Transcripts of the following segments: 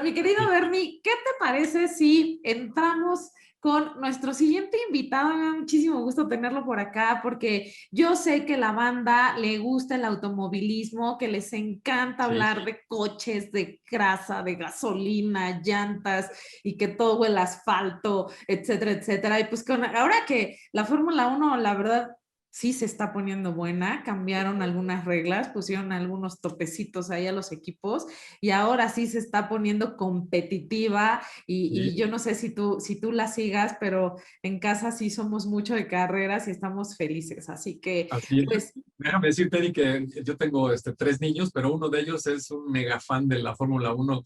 mi querido Bernie, ¿qué te parece si entramos con nuestro siguiente invitado? Me da muchísimo gusto tenerlo por acá porque yo sé que la banda le gusta el automovilismo, que les encanta hablar de coches, de grasa, de gasolina, llantas y que todo el asfalto, etcétera, etcétera. Y pues ahora que la Fórmula 1, la verdad, sí se está poniendo buena, cambiaron algunas reglas, pusieron algunos topecitos ahí a los equipos y ahora sí se está poniendo competitiva y yo no sé si tú la sigas, pero en casa sí somos mucho de carreras y estamos felices, así que Así es. pues... Déjame decirte, Eddie, que yo tengo 3 niños, pero uno de ellos es un mega fan de la Fórmula 1.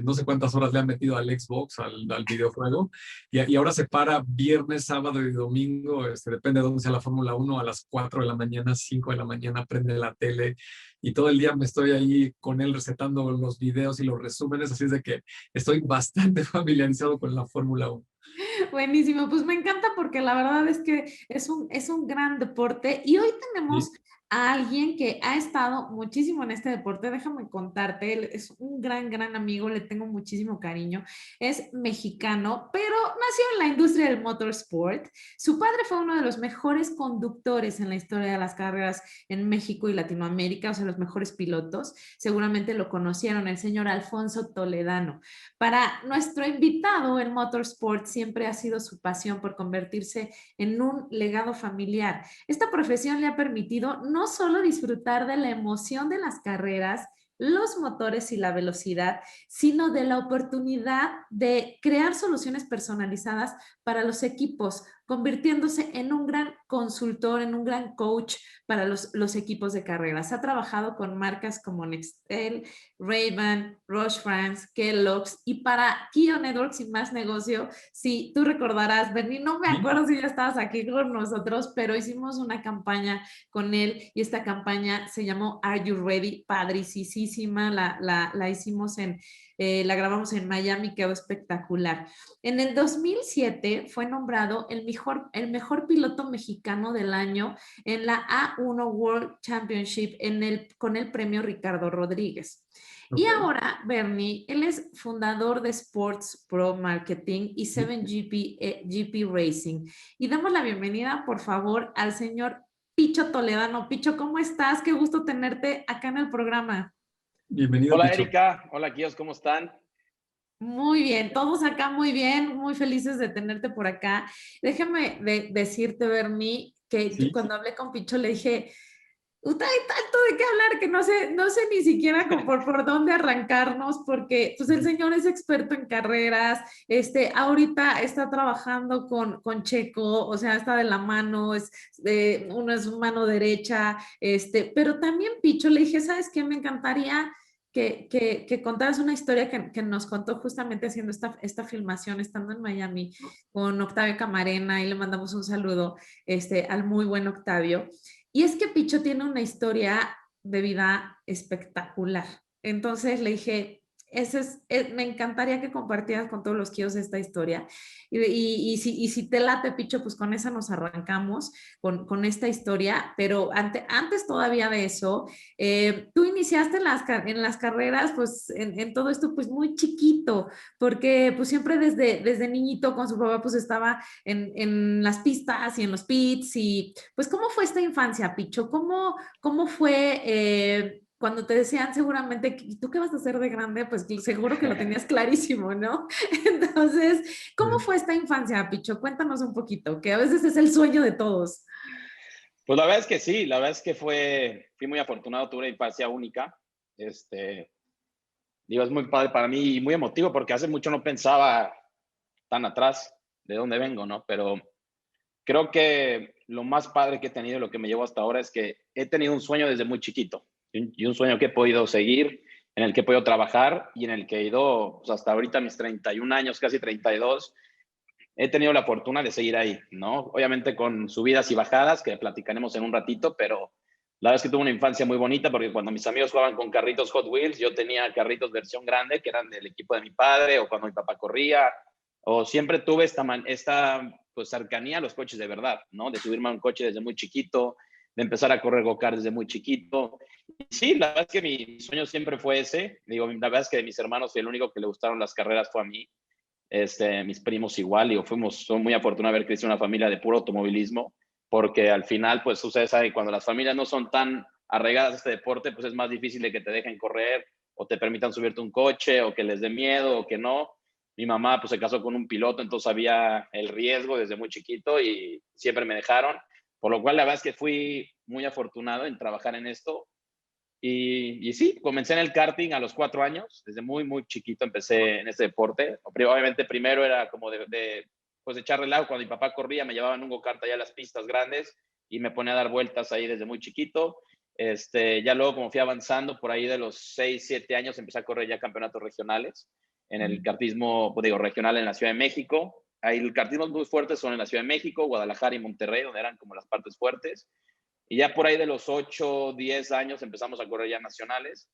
No sé cuántas horas le han metido al Xbox, al videojuego, y ahora se para viernes, sábado y domingo, depende de dónde sea la Fórmula 1, a las 4 de la mañana, 5 de la mañana, prende la tele, y todo el día me estoy ahí con él recetando los videos y los resúmenes, así es de que estoy bastante familiarizado con la Fórmula 1. Buenísimo, pues me encanta porque la verdad es que es un gran deporte y hoy tenemos Sí, a alguien que ha estado muchísimo en este deporte. Déjame contarte, él es un gran amigo, le tengo muchísimo cariño. Es mexicano, pero nació en la industria del motorsport. Su padre fue uno de los mejores conductores en la historia de las carreras en México y Latinoamérica, o sea, los mejores pilotos. Seguramente lo conocieron, el señor Alfonso Toledano. Para nuestro invitado, el motorsport siempre ha sido su pasión por convertirse en un legado familiar. Esta profesión le ha permitido no solo disfrutar de la emoción de las carreras, los motores y la velocidad, sino de la oportunidad de crear soluciones personalizadas para los equipos, convirtiéndose en un gran consultor, en un gran coach para los equipos de carreras. Ha trabajado con marcas como Nextel, Ray-Ban, Roche France, Kellogg's y para Kio Networks y Más Negocio. Si tú recordarás, Bernie, no me sí. acuerdo si ya estabas aquí con nosotros, pero hicimos una campaña con él y esta campaña se llamó Are You Ready? Padricísima, la hicimos la grabamos en Miami, quedó espectacular. En el 2007 fue nombrado el mejor piloto mexicano del año en la A1 World Championship con el premio Ricardo Rodríguez. Y Ok. ahora, Bernie, él es fundador de Sports Pro Marketing y 7GP Racing. Y damos la bienvenida, por favor, al señor Picho Toledano. Picho, ¿cómo estás? Qué gusto tenerte acá en el programa. Bienvenido, Hola Picho. Erika, hola Kios, ¿cómo están? Muy bien, todos acá muy bien, muy felices de tenerte por acá. Déjame decirte, Bernie, que yo Sí, cuando hablé con Picho le dije, "Uta, hay tanto de qué hablar que no sé ni siquiera por dónde arrancarnos, porque pues el señor es experto en carreras, ahorita está trabajando con Checo, o sea, está de la mano, uno es su mano derecha, pero también Picho le dije, ¿sabes qué? Me encantaría que contaras una historia que nos contó justamente haciendo esta filmación, estando en Miami con Octavio Camarena, y le mandamos un saludo al muy buen Octavio. Y es que Picho tiene una historia de vida espectacular. Entonces le dije, me encantaría que compartieras con todos los kios esta historia. Y si te late, Picho, pues con esa nos arrancamos, con esta historia. Pero antes todavía de eso, tú iniciaste en las carreras, pues en todo esto, pues muy chiquito, porque pues siempre desde niñito con su papá, pues estaba en las pistas y en los pits. Y pues, ¿cómo fue esta infancia, Picho? ¿Cómo fue cuando te decían seguramente, ¿y tú qué vas a hacer de grande? Pues seguro que lo tenías clarísimo, ¿no? Entonces, ¿cómo fue esta infancia, Picho? Cuéntanos un poquito, que a veces es el sueño de todos. Pues la verdad es que sí, la verdad es que fui muy afortunado, tuve una infancia única. Es muy padre para mí y muy emotivo porque hace mucho no pensaba tan atrás de dónde vengo, ¿no? Pero creo que lo más padre que he tenido, lo que me llevó hasta ahora, es que he tenido un sueño desde muy chiquito y un sueño que he podido seguir, en el que he podido trabajar y en el que he ido pues, hasta ahorita mis 31 años, casi 32, he tenido la fortuna de seguir ahí, ¿no? Obviamente con subidas y bajadas, que platicaremos en un ratito, pero la verdad es que tuve una infancia muy bonita porque cuando mis amigos jugaban con carritos Hot Wheels, yo tenía carritos versión grande, que eran del equipo de mi padre, o cuando mi papá corría, o siempre tuve esta pues, cercanía a los coches de verdad, ¿no? De subirme a un coche desde muy chiquito, de empezar a correr go-kart desde muy chiquito. Y sí, la verdad es que mi sueño siempre fue ese. Digo, la verdad es que de mis hermanos el único que le gustaron las carreras fue a mí. Mis primos igual, digo, son muy afortunados de haber crecido en una familia de puro automovilismo, porque al final, pues ustedes saben, cuando las familias no son tan arraigadas a este deporte, pues es más difícil de que te dejen correr o te permitan subirte un coche o que les dé miedo o que no. Mi mamá pues se casó con un piloto, entonces había el riesgo desde muy chiquito y siempre me dejaron, por lo cual la verdad es que fui muy afortunado en trabajar en esto. Y sí, comencé en el karting a los 4 años, desde muy, muy chiquito empecé en este deporte. Obviamente primero era como pues de echar relajo, cuando mi papá corría me llevaban un go-kart allá a las pistas grandes y me ponía a dar vueltas ahí desde muy chiquito. Ya luego como fui avanzando, por ahí de los 6, 7 años empecé a correr ya campeonatos regionales en el kartismo, pues digo, regional en la Ciudad de México. Ahí el kartismo muy fuertes son en la Ciudad de México, Guadalajara y Monterrey, donde eran como las partes fuertes. Y ya por ahí de los 8, 10 años empezamos a correr ya nacionales.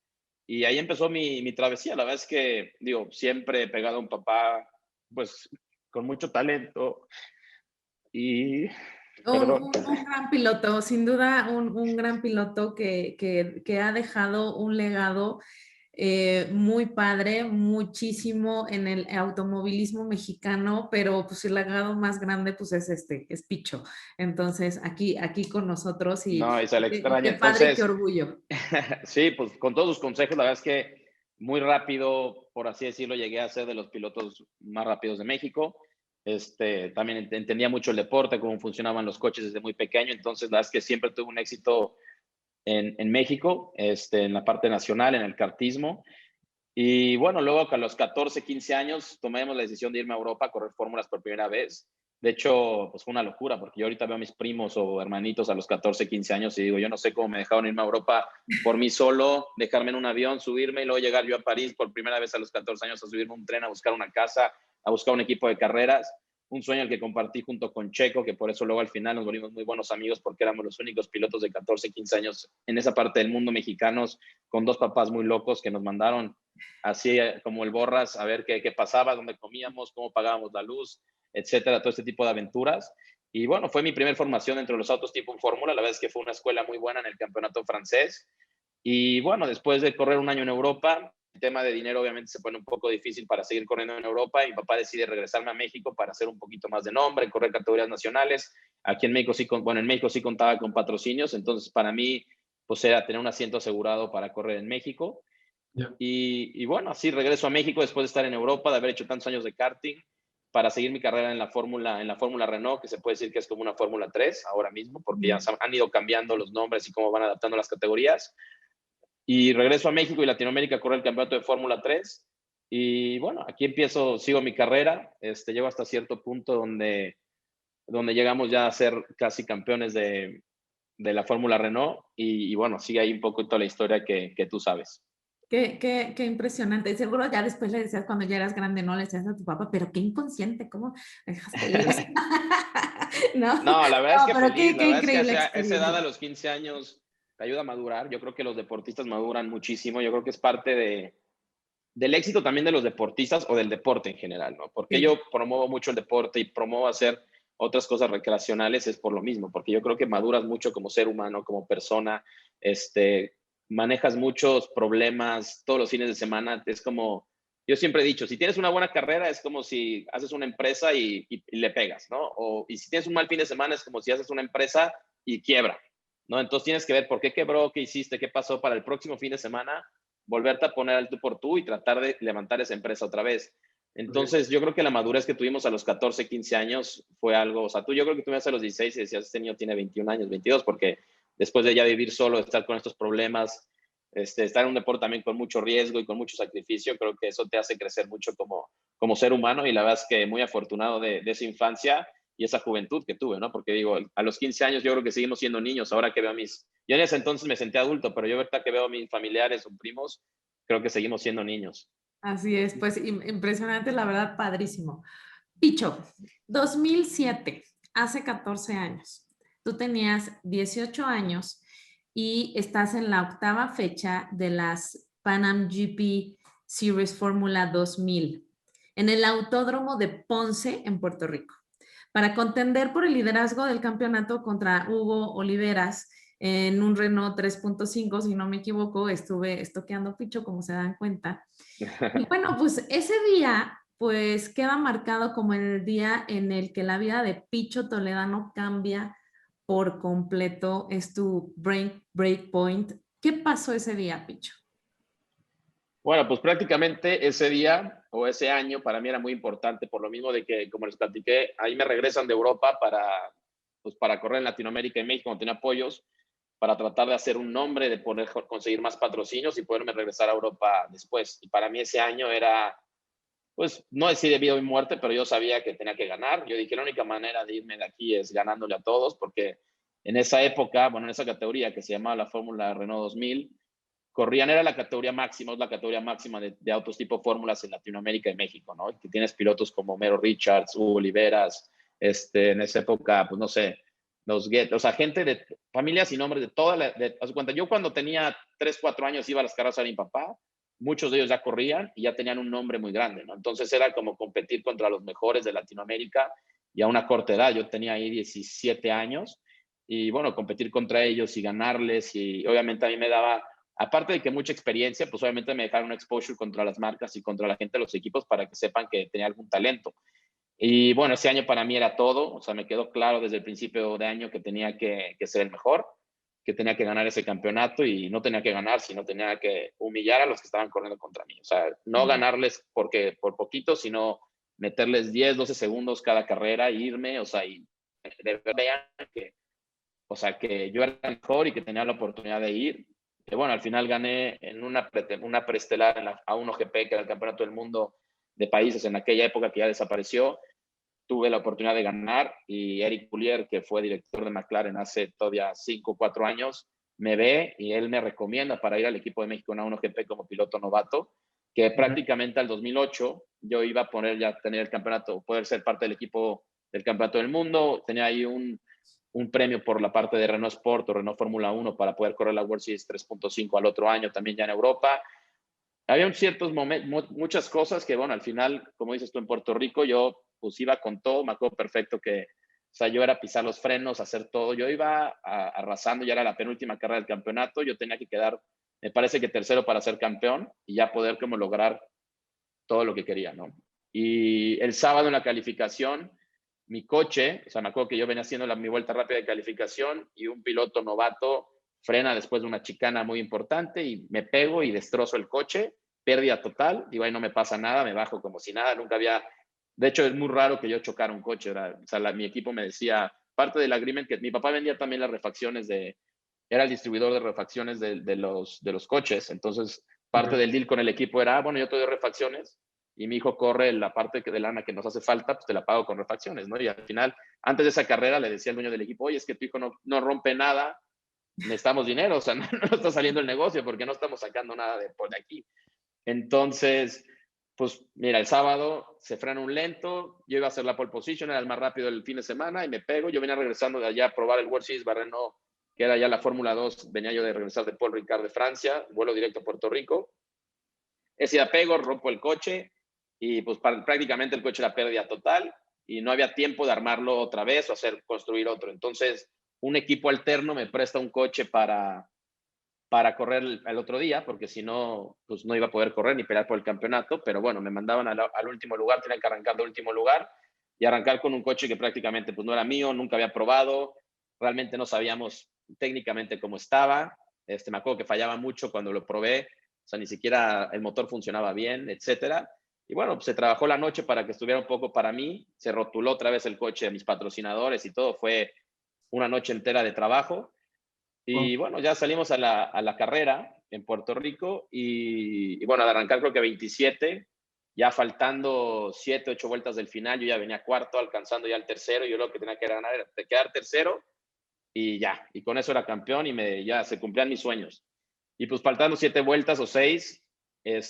Y ahí empezó mi travesía. La verdad es que, digo, siempre he pegado a un papá, pues, con mucho talento. Y, perdón. Un gran piloto, sin duda un gran piloto que ha dejado un legado muy padre, muchísimo en el automovilismo mexicano, pero pues el legado más grande pues es es Picho. Entonces aquí con nosotros No, y se le extraña. qué padre y qué Entonces, orgullo. sí, pues con todos sus consejos, la verdad es que muy rápido, por así decirlo, llegué a ser de los pilotos más rápidos de México. También entendía mucho el deporte, cómo funcionaban los coches desde muy pequeño, entonces la verdad es que siempre tuve un éxito en México, en la parte nacional, en el kartismo. Y bueno, luego a los 14, 15 años tomamos la decisión de irme a Europa a correr fórmulas por primera vez. De hecho, pues fue una locura, porque yo ahorita veo a mis primos o hermanitos a los 14, 15 años y digo, yo no sé cómo me dejaron irme a Europa por mí solo, dejarme en un avión, subirme y luego llegar yo a París por primera vez a los 14 años a subirme a un tren, a buscar una casa, a buscar un equipo de carreras. Un sueño el que compartí junto con Checo, que por eso luego al final nos volvimos muy buenos amigos, porque éramos los únicos pilotos de 14, 15 años en esa parte del mundo mexicanos, con dos papás muy locos que nos mandaron así como el Borras a ver qué pasaba, dónde comíamos, cómo pagábamos la luz, etcétera, todo este tipo de aventuras. Y bueno, fue mi primera formación entre los autos tipo en Fórmula. La verdad es que fue una escuela muy buena en el campeonato francés. Y bueno, después de correr un año en Europa, el tema de dinero obviamente se pone un poco difícil para seguir corriendo en Europa y mi papá decide regresarme a México para hacer un poquito más de nombre, correr categorías nacionales. Aquí en México sí, en México sí contaba con patrocinios, entonces para mí pues era tener un asiento asegurado para correr en México. Yeah. Y bueno, así regreso a México después de estar en Europa, de haber hecho tantos años de karting, para seguir mi carrera en la Fórmula Renault, que se puede decir que es como una Fórmula 3 ahora mismo, porque ya han ido cambiando los nombres y cómo van adaptando las categorías. Y regreso a México y Latinoamérica a correr el campeonato de Fórmula 3. Y bueno, aquí sigo mi carrera, llego hasta cierto punto donde llegamos ya a ser casi campeones de la Fórmula Renault. Y bueno, sigue ahí un poco toda la historia que tú sabes. Qué impresionante. Seguro ya después le decías cuando ya eras grande, no le decías a tu papá, pero qué inconsciente, ¿cómo dejaste ir? No, la verdad es que pero feliz. qué increíble es que a esa edad, a los 15 años, te ayuda a madurar. Yo creo que los deportistas maduran muchísimo. Yo creo que es parte del éxito también de los deportistas o del deporte en general, ¿no? Porque yo promuevo mucho el deporte y promuevo hacer otras cosas recreacionales, es por lo mismo, porque yo creo que maduras mucho como ser humano, como persona, manejas muchos problemas todos los fines de semana. Es como, yo siempre he dicho, si tienes una buena carrera es como si haces una empresa y le pegas, ¿no? Y si tienes un mal fin de semana es como si haces una empresa y quiebra, ¿no? Entonces tienes que ver por qué quebró, qué hiciste, qué pasó para el próximo fin de semana, volverte a poner al tú por tú y tratar de levantar esa empresa otra vez. Entonces, yo creo que la madurez que tuvimos a los 14, 15 años fue algo, o sea, yo creo que tú me a los 16 y decías, este niño tiene 21 años, 22, porque después de ya vivir solo, estar con estos problemas, estar en un deporte también con mucho riesgo y con mucho sacrificio, creo que eso te hace crecer mucho como ser humano y la verdad es que muy afortunado de esa infancia y esa juventud que tuve, ¿no? Porque digo, a los 15 años yo creo que seguimos siendo niños, ahora que veo yo en ese entonces me sentí adulto, pero yo ahorita que veo a mis familiares o primos, creo que seguimos siendo niños. Así es, pues impresionante, la verdad, padrísimo. Picho, 2007, hace 14 años, tú tenías 18 años y estás en la 8ª fecha de las Pan Am GP Series Fórmula 2000 en el Autódromo de Ponce, en Puerto Rico, para contender por el liderazgo del campeonato contra Hugo Oliveras, en un Renault 3.5, si no me equivoco, estuve estoqueando Picho, como se dan cuenta. Y bueno, pues ese día, pues queda marcado como el día en el que la vida de Picho Toledano cambia por completo, es tu break point. ¿Qué pasó ese día, Picho? Bueno, pues prácticamente ese día o ese año para mí era muy importante por lo mismo de que, como les platiqué, ahí me regresan de Europa pues para correr en Latinoamérica y México, donde tenía apoyos, para tratar de hacer un nombre, de poder conseguir más patrocinios y poderme regresar a Europa después. Y para mí ese año era, pues, no decir de vida o muerte, pero yo sabía que tenía que ganar. Yo dije, la única manera de irme de aquí es ganándole a todos, porque en esa época, bueno, en esa categoría que se llamaba la Fórmula Renault 2000, corrían, era la categoría máxima, es la categoría máxima de autos tipo fórmulas en Latinoamérica y México, ¿no? Que tienes pilotos como Mero Richards, Hugo Oliveras, en esa época, pues no sé, los Get, o sea, gente de familias y nombres de toda la, haz de cuenta, yo cuando tenía 3, 4 años iba a las carreras a mi papá, muchos de ellos ya corrían y ya tenían un nombre muy grande, ¿no? Entonces era como competir contra los mejores de Latinoamérica y a una corta edad, yo tenía ahí 17 años y bueno, competir contra ellos y ganarles y obviamente a mí me daba, aparte de que mucha experiencia, pues obviamente me dejaron un exposure contra las marcas y contra la gente de los equipos para que sepan que tenía algún talento. Y bueno, ese año para mí era todo, o sea, me quedó claro desde el principio de año que tenía que ser el mejor, que tenía que ganar ese campeonato y no tenía que ganar, sino tenía que humillar a los que estaban corriendo contra mí. O sea, no ganarles porque por poquito, sino meterles 10, 12 segundos cada carrera, irme, o sea, y de vean que, o sea, que yo era el mejor y que tenía la oportunidad de ir. Que bueno, al final gané en una preestelar en la A1GP, que era el campeonato del mundo de países en aquella época que ya desapareció. Tuve la oportunidad de ganar y Eric Poulier, que fue director de McLaren hace todavía 5 o 4 años, me ve y él me recomienda para ir al equipo de México en A1GP como piloto novato, que prácticamente al 2008 yo iba a poner ya tener el campeonato, poder ser parte del equipo del campeonato del mundo, tenía ahí un premio por la parte de Renault Sport o Renault Fórmula 1 para poder correr la World Series 3.5 al otro año también ya en Europa. Había ciertos momentos, muchas cosas que, bueno, al final, como dices tú, en Puerto Rico, yo pues iba con todo, me acuerdo perfecto que, o sea, yo era pisar los frenos, hacer todo, yo iba arrasando, ya era la penúltima carrera del campeonato, yo tenía que quedar, me parece que tercero para ser campeón y ya poder como lograr todo lo que quería, ¿no? Y el sábado en la calificación, mi coche, o sea, me acuerdo que yo venía haciendo mi vuelta rápida de calificación y un piloto novato frena después de una chicana muy importante y me pego y destrozo el coche, pérdida total, digo, ahí no me pasa nada, me bajo como si nada, nunca había, de hecho es muy raro que yo chocara un coche, o sea, mi equipo me decía, parte del agreement, que mi papá vendía también las refacciones era el distribuidor de refacciones de los coches, entonces parte del deal con el equipo era, bueno, yo te doy refacciones y mi hijo corre la parte de lana que nos hace falta, pues te la pago con refacciones, ¿no? Y al final, antes de esa carrera, le decía al dueño del equipo, oye, es que tu hijo no rompe nada, necesitamos dinero, o sea, no está saliendo el negocio porque no estamos sacando nada por aquí. Entonces, pues mira, el sábado se frena un lento, yo iba a hacer la pole position, era el más rápido del fin de semana y me pego, yo venía regresando de allá a probar el World Series Renault, que era ya la Fórmula 2, venía yo de regresar de Paul Ricard de Francia, vuelo directo a Puerto Rico, ese día pego, rompo el coche y pues prácticamente el coche era pérdida total y no había tiempo de armarlo otra vez o construir otro. Entonces, un equipo alterno me presta un coche para correr el otro día, porque si no, pues no iba a poder correr ni pelear por el campeonato, pero bueno, me mandaban al último lugar, tenía que arrancar del último lugar y arrancar con un coche que prácticamente pues no era mío, nunca había probado, realmente no sabíamos técnicamente cómo estaba, me acuerdo que fallaba mucho cuando lo probé, o sea, ni siquiera el motor funcionaba bien, etcétera. Y bueno, pues se trabajó la noche para que estuviera un poco para mí, se rotuló otra vez el coche de mis patrocinadores y todo, fue una noche entera de trabajo. Y bueno, ya salimos a la carrera en Puerto Rico y bueno, de arrancar creo que 27, ya faltando 7, 8 vueltas del final, yo ya venía cuarto, alcanzando ya el tercero, y yo lo que tenía que ganar era quedar tercero y ya, y con eso era campeón y ya se cumplían mis sueños. Y pues faltando 7 vueltas o 6,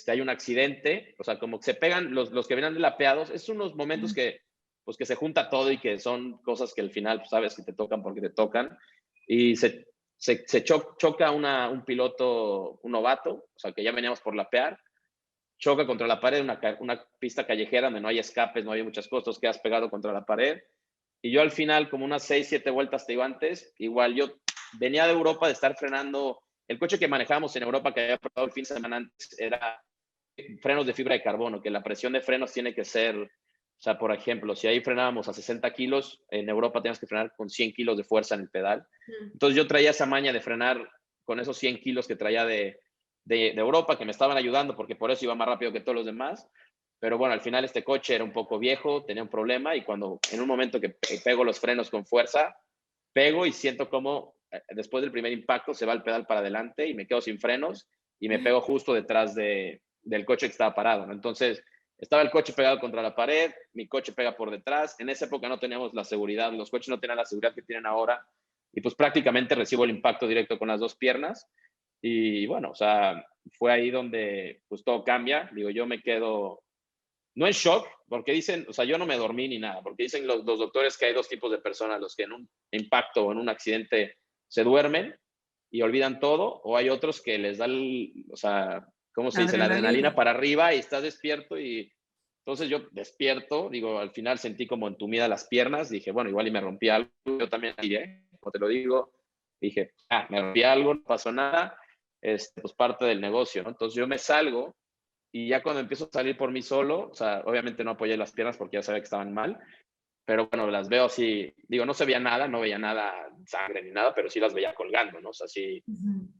hay un accidente, o sea, como que se pegan los que vienen lapeados, es unos momentos que, pues que se junta todo y que son cosas que al final, pues, sabes que te tocan porque te tocan, y se choca un piloto, un novato, o sea, que ya veníamos por lapear, choca contra la pared, una pista callejera donde no hay escapes, no hay muchas cosas, quedas pegado contra la pared, y yo al final, como unas 6, 7 vueltas te digo antes, igual yo venía de Europa de estar frenando. El coche que manejábamos en Europa, que había probado el fin de semana antes, era frenos de fibra de carbono, que la presión de frenos tiene que ser, o sea, por ejemplo, si ahí frenábamos a 60 kilos, en Europa tenías que frenar con 100 kilos de fuerza en el pedal. Entonces yo traía esa maña de frenar con esos 100 kilos que traía de Europa, que me estaban ayudando, porque por eso iba más rápido que todos los demás. Pero bueno, al final este coche era un poco viejo, tenía un problema, y cuando en un momento que pego los frenos con fuerza, pego y siento como después del primer impacto se va el pedal para adelante y me quedo sin frenos y me pego justo detrás del coche que estaba parado, ¿no? Entonces estaba el coche pegado contra la pared, mi coche pega por detrás. En esa época no teníamos la seguridad, los coches no tenían la seguridad que tienen ahora, y pues prácticamente recibo el impacto directo con las dos piernas. Y bueno, o sea, fue ahí donde pues todo cambia. Digo, yo me quedo, no en shock, porque dicen, o sea, yo no me dormí ni nada, porque dicen los doctores que hay dos tipos de personas, los que en un impacto o en un accidente se duermen y olvidan todo, o hay otros que les da, o sea, ¿cómo se dice? La adrenalina para arriba y estás despierto. Y entonces yo despierto, digo, al final sentí como entumida las piernas, dije, bueno, igual y me rompí algo, yo también tiré, como te lo digo, dije, me rompí algo, no pasó nada, pues parte del negocio, ¿no? Entonces yo me salgo, y ya cuando empiezo a salir por mí solo, o sea, obviamente no apoyé las piernas porque ya sabía que estaban mal, pero bueno, las veo así, digo, no se veía nada, no veía nada, sangre ni nada, pero sí las veía colgando, ¿no? O sea, sí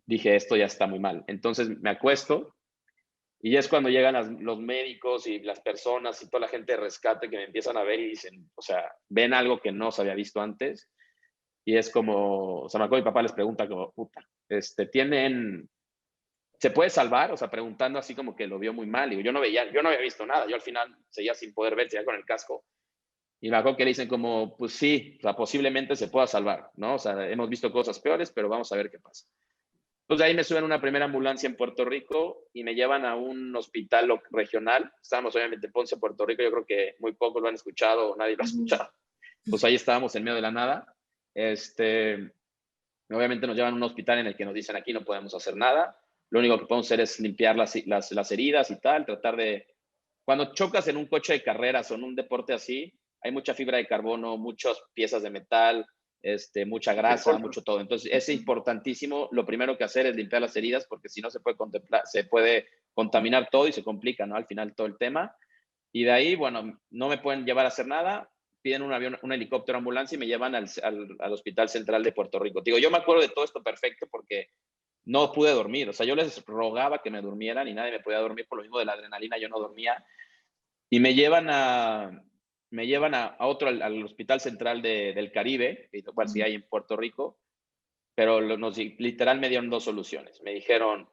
dije, esto ya está muy mal. Entonces me acuesto, y es cuando llegan los médicos y las personas y toda la gente de rescate que me empiezan a ver y dicen, o sea, ven algo que no se había visto antes. Y es como, o sea, me acuerdo, mi papá les pregunta como, puta, ¿se puede salvar? O sea, preguntando así como que lo vio muy mal. Digo, yo no había visto nada. Yo al final seguía sin poder ver, seguía con el casco. Y me acuerdo que le dicen como, pues sí, o sea, posiblemente se pueda salvar, ¿no? O sea, hemos visto cosas peores, pero vamos a ver qué pasa. Entonces ahí me suben a una primera ambulancia en Puerto Rico y me llevan a un hospital regional. Estábamos obviamente en Ponce, Puerto Rico. Yo creo que muy pocos lo han escuchado o nadie lo ha escuchado. Pues ahí estábamos en medio de la nada. Obviamente nos llevan a un hospital en el que nos dicen, aquí no podemos hacer nada. Lo único que podemos hacer es limpiar las heridas y tal, tratar de... Cuando chocas en un coche de carreras o en un deporte así, hay mucha fibra de carbono, muchas piezas de metal, mucha grasa, mucho todo. Entonces es importantísimo, lo primero que hacer es limpiar las heridas, porque si no se puede contaminar todo y se complica, ¿no? Al final todo el tema. Y de ahí, bueno, no me pueden llevar a hacer nada, piden un avión, un helicóptero, ambulancia, y me llevan al Hospital Central de Puerto Rico. Digo, yo me acuerdo de todo esto perfecto porque no pude dormir. O sea, yo les rogaba que me durmieran y nadie me podía dormir por lo mismo de la adrenalina, yo no dormía. Y me llevan a al Hospital Central del Caribe, igual sí hay en Puerto Rico, pero literal me dieron dos soluciones. Me dijeron,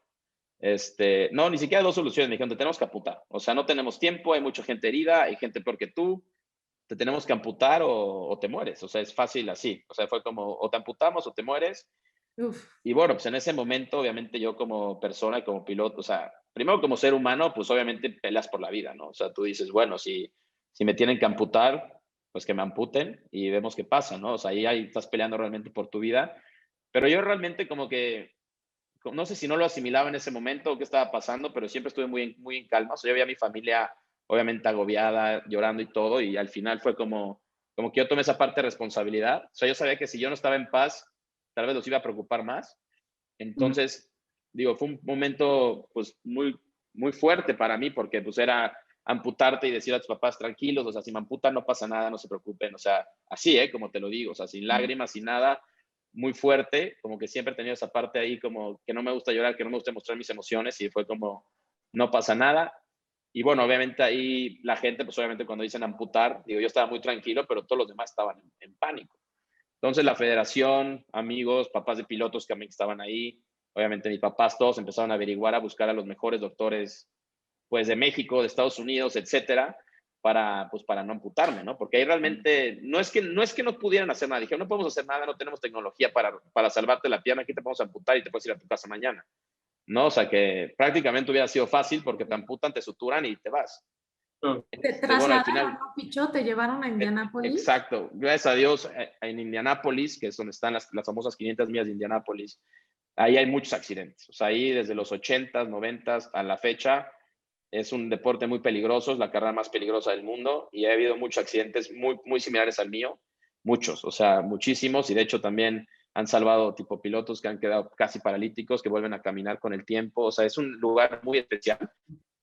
no, ni siquiera dos soluciones, me dijeron, te tenemos que amputar. O sea, no tenemos tiempo, hay mucha gente herida, hay gente peor que tú, te tenemos que amputar o te mueres. O sea, es fácil así. O sea, fue como, o te amputamos o te mueres. Uf. Y bueno, pues en ese momento, obviamente yo como persona y como piloto, o sea, primero como ser humano, pues obviamente peleas por la vida, ¿no? O sea, tú dices, bueno, si me tienen que amputar, pues que me amputen y vemos qué pasa, ¿no? O sea, ahí estás peleando realmente por tu vida. Pero yo realmente como que, no sé si no lo asimilaba en ese momento o qué estaba pasando, pero siempre estuve muy, muy en calma. O sea, yo veía a mi familia obviamente agobiada, llorando y todo, y al final fue como que yo tomé esa parte de responsabilidad. O sea, yo sabía que si yo no estaba en paz, tal vez los iba a preocupar más. Entonces, digo, fue un momento pues muy, muy fuerte para mí, porque pues era amputarte y decir a tus papás, tranquilos, o sea, si me amputan no pasa nada, no se preocupen. O sea, así, como te lo digo, o sea, sin lágrimas, sin nada, muy fuerte, como que siempre he tenido esa parte ahí como que no me gusta llorar, que no me gusta mostrar mis emociones, y fue como, no pasa nada. Y bueno, obviamente ahí la gente, pues obviamente cuando dicen amputar, digo, yo estaba muy tranquilo, pero todos los demás estaban en pánico. Entonces la federación, amigos, papás de pilotos que también estaban ahí, obviamente mis papás, todos empezaron a averiguar, a buscar a los mejores doctores, pues de México, de Estados Unidos, etcétera, para no amputarme, ¿no? Porque ahí realmente no es que no pudieran hacer nada. Dijeron, no podemos hacer nada, no tenemos tecnología para salvarte la pierna, aquí te podemos amputar y te puedes ir a tu casa mañana, ¿no? O sea que prácticamente hubiera sido fácil porque te amputan, te suturan y te vas. ¿Te trasladaron a Picho? ¿Te llevaron a Indianápolis? Exacto. Gracias a Dios, en Indianápolis, que es donde están las famosas 500 millas de Indianápolis, ahí hay muchos accidentes. O sea, ahí desde los 80s, 90s a la fecha, es un deporte muy peligroso, es la carrera más peligrosa del mundo, y ha habido muchos accidentes muy, muy similares al mío. Muchos, o sea, muchísimos. Y de hecho también han salvado tipo pilotos que han quedado casi paralíticos, que vuelven a caminar con el tiempo. O sea, es un lugar muy especial.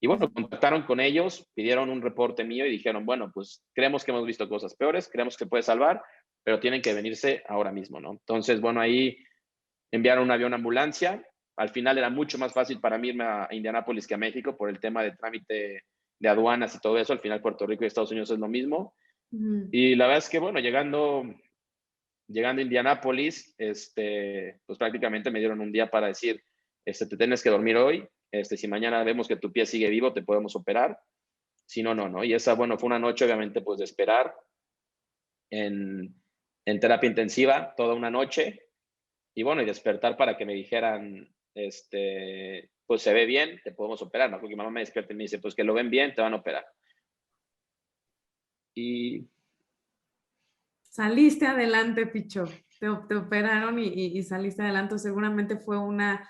Y bueno, contactaron con ellos, pidieron un reporte mío y dijeron, bueno, pues creemos que hemos visto cosas peores, creemos que puede salvar, pero tienen que venirse ahora mismo, ¿no? Entonces, bueno, ahí enviaron un avión ambulancia. Al final era mucho más fácil para mí irme a Indianápolis que a México por el tema de trámite de aduanas y todo eso. Al final Puerto Rico y Estados Unidos es lo mismo. Y la verdad es que, bueno, llegando a Indianápolis, pues prácticamente me dieron un día para decir, te tienes que dormir hoy, si mañana vemos que tu pie sigue vivo, te podemos operar. Si no, no, ¿no? Y esa, bueno, fue una noche, obviamente, pues de esperar en terapia intensiva toda una noche. Y bueno, y despertar para que me dijeran, pues se ve bien, te podemos operar, ¿no? Porque mi mamá me despierta y me dice, pues que lo ven bien, te van a operar. Y Saliste adelante, Picho. Te operaron y saliste adelante. Seguramente fue una...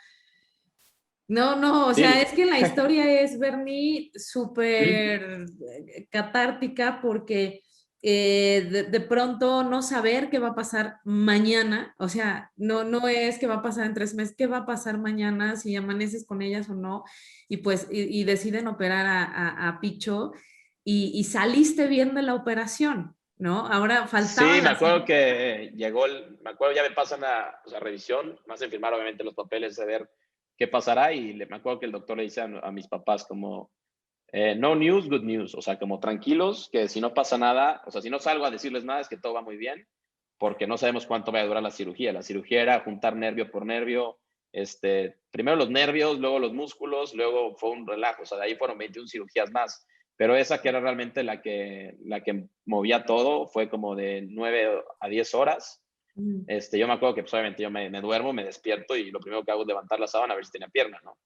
No, o sea, sí, es que la historia es, Bernie, sí, súper catártica porque de pronto no saber qué va a pasar mañana, o sea, no es qué va a pasar en 3 meses, qué va a pasar mañana, si amaneces con ellas o no, y pues, y deciden operar a Picho y saliste bien de la operación, ¿no? Ahora faltaba sí, me la acuerdo cirugía. que me acuerdo ya me pasan pues, a revisión, me hacen firmar obviamente los papeles de ver qué pasará y me acuerdo que el doctor le dice a mis papás como, no news, good news, o sea, como tranquilos, que si no pasa nada, o sea, si no salgo a decirles nada es que todo va muy bien, porque no sabemos cuánto va a durar la cirugía. La cirugía era juntar nervio por nervio, primero los nervios, luego los músculos, luego fue un relajo, o sea, de ahí fueron 21 cirugías más, pero esa que era realmente la que movía todo fue como de 9 a 10 horas. Mm. Yo me acuerdo que pues, obviamente yo me duermo, me despierto y lo primero que hago es levantar la sábana a ver si tenía pierna, ¿no?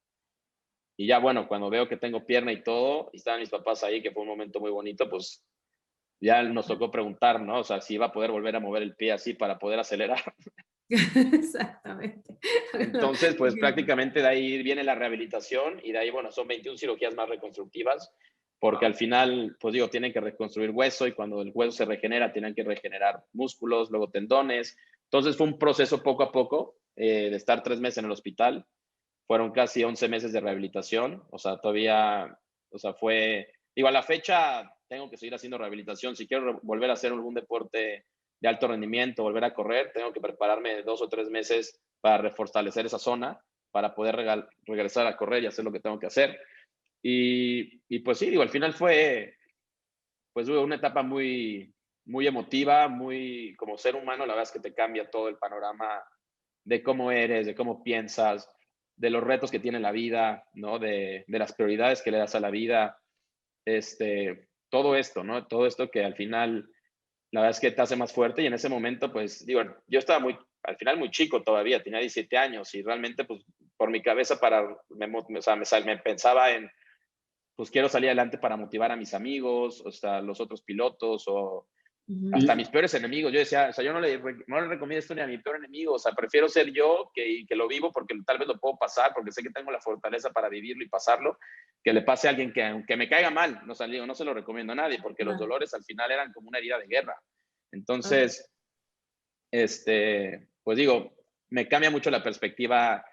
Y ya bueno, cuando veo que tengo pierna y todo, y estaban mis papás ahí, que fue un momento muy bonito, pues ya nos tocó preguntar, ¿no? O sea, si iba a poder volver a mover el pie así para poder acelerar. Exactamente. Entonces, pues prácticamente de ahí viene la rehabilitación y de ahí, bueno, son 21 cirugías más reconstructivas, porque al final, pues digo, tienen que reconstruir hueso y cuando el hueso se regenera, tienen que regenerar músculos, luego tendones. Entonces fue un proceso poco a poco de estar 3 meses en el hospital. Fueron casi 11 meses de rehabilitación, o sea, todavía, o sea, digo, a la fecha tengo que seguir haciendo rehabilitación. Si quiero volver a hacer algún deporte de alto rendimiento, volver a correr, tengo que prepararme 2 o 3 meses para refortalecer esa zona, para poder regresar a correr y hacer lo que tengo que hacer. Y pues sí, digo, al final fue pues una etapa muy, muy emotiva, muy como ser humano, la verdad es que te cambia todo el panorama de cómo eres, de cómo piensas, de los retos que tiene la vida, ¿no? De las prioridades que le das a la vida, todo esto, ¿no? Todo esto que al final, la verdad es que te hace más fuerte y en ese momento, pues, digo, yo estaba al final muy chico todavía, tenía 17 años y realmente, pues, por mi cabeza o sea, me pensaba en, pues, quiero salir adelante para motivar a mis amigos, o sea, los otros pilotos o hasta mis peores enemigos. Yo decía, o sea, yo no le recomiendo esto ni a mi peor enemigo, o sea, prefiero ser yo que lo vivo porque tal vez lo puedo pasar, porque sé que tengo la fortaleza para vivirlo y pasarlo, que le pase a alguien que aunque me caiga mal, no, digo, no se lo recomiendo a nadie, porque los dolores al final eran como una herida de guerra. Entonces, pues digo, me cambia mucho la perspectiva.